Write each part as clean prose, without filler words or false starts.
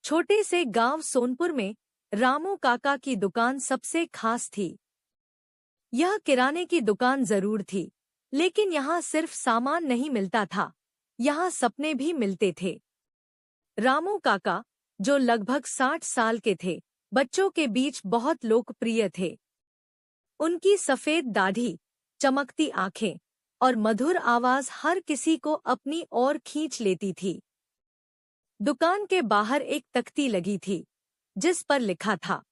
छोटे से गांव सोनपुर में रामू काका की दुकान सबसे खास थी। यह किराने की दुकान जरूर थी, लेकिन यहाँ सिर्फ सामान नहीं मिलता था, यहाँ सपने भी मिलते थे। रामू काका, जो लगभग 60 साल के थे, बच्चों के बीच बहुत लोकप्रिय थे। उनकी सफेद दाढ़ी, चमकती आंखें और मधुर आवाज हर किसी को अपनी ओर खींच लेती थी। दुकान के बाहर एक तख्ती लगी थी, जिस पर लिखा था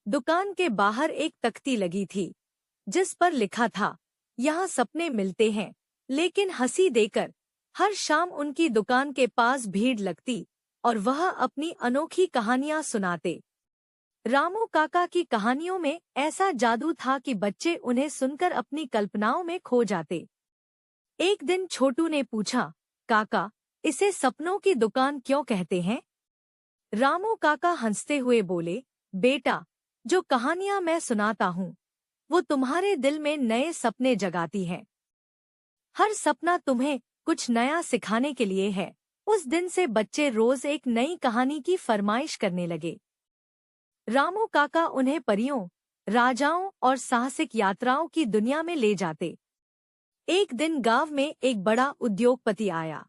दुकान के बाहर एक तख्ती लगी थी, जिस पर लिखा था, यहाँ सपने मिलते हैं, लेकिन हंसी देकर। हर शाम उनकी दुकान के पास भीड़ लगती और वह अपनी अनोखी कहानियां सुनाते। रामू काका की कहानियों में ऐसा जादू था कि बच्चे उन्हें सुनकर अपनी कल्पनाओं में खो जाते। एक दिन छोटू ने पूछा, काका, इसे सपनों की दुकान क्यों कहते हैं? रामू काका हंसते हुए बोले, बेटा, जो कहानियां मैं सुनाता हूँ, वो तुम्हारे दिल में नए सपने जगाती हैं। हर सपना तुम्हें कुछ नया सिखाने के लिए है। उस दिन से बच्चे रोज एक नई कहानी की फरमाइश करने लगे। रामू काका उन्हें परियों, राजाओं और साहसिक यात्राओं की दुनिया में ले जाते। एक दिन गांव में एक बड़ा उद्योगपति आया।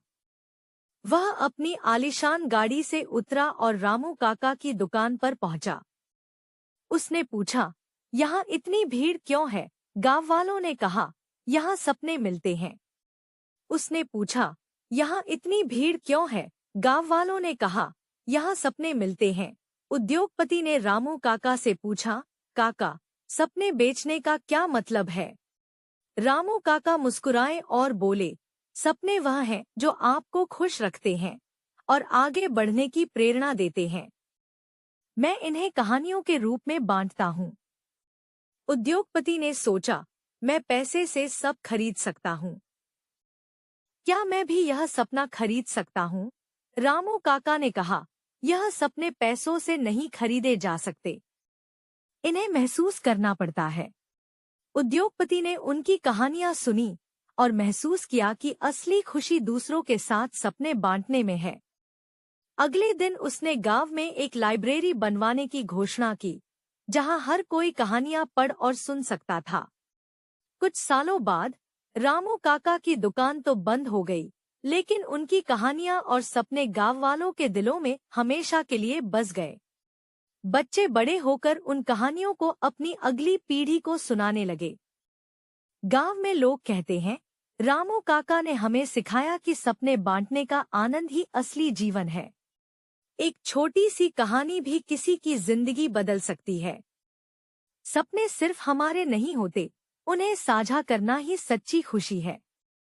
वह अपनी आलीशान गाड़ी से उतरा और रामू काका की दुकान पर पहुंचा। उसने पूछा, यहाँ इतनी भीड़ क्यों है? गांव वालों ने कहा, यहाँ सपने मिलते हैं। उसने पूछा, यहाँ इतनी भीड़ क्यों है? गांव वालों ने कहा, यहाँ सपने मिलते हैं। उद्योगपति ने रामू काका से पूछा, काका, सपने बेचने का क्या मतलब है? रामू काका मुस्कुराए और बोले, सपने वह हैं जो आपको खुश रखते हैं और आगे बढ़ने की प्रेरणा देते हैं। मैं इन्हें कहानियों के रूप में बांटता हूँ। उद्योगपति ने सोचा, मैं पैसे से सब खरीद सकता हूँ। क्या मैं भी यह सपना खरीद सकता हूँ? रामू काका ने कहा, यह सपने पैसों से नहीं खरीदे जा सकते, इन्हें महसूस करना पड़ता है। उद्योगपति ने उनकी कहानियां सुनी और महसूस किया कि असली खुशी दूसरों के साथ सपने बांटने में है। अगले दिन उसने गांव में एक लाइब्रेरी बनवाने की घोषणा की, जहां हर कोई कहानियां पढ़ और सुन सकता था। कुछ सालों बाद रामू काका की दुकान तो बंद हो गई, लेकिन उनकी कहानियां और सपने गांव वालों के दिलों में हमेशा के लिए बस गए। बच्चे बड़े होकर उन कहानियों को अपनी अगली पीढ़ी को सुनाने लगे। गांव में लोग कहते हैं, रामू काका ने हमें सिखाया कि सपने बांटने का आनंद ही असली जीवन है। एक छोटी सी कहानी भी किसी की जिंदगी बदल सकती है। सपने सिर्फ हमारे नहीं होते, उन्हें साझा करना ही सच्ची खुशी है।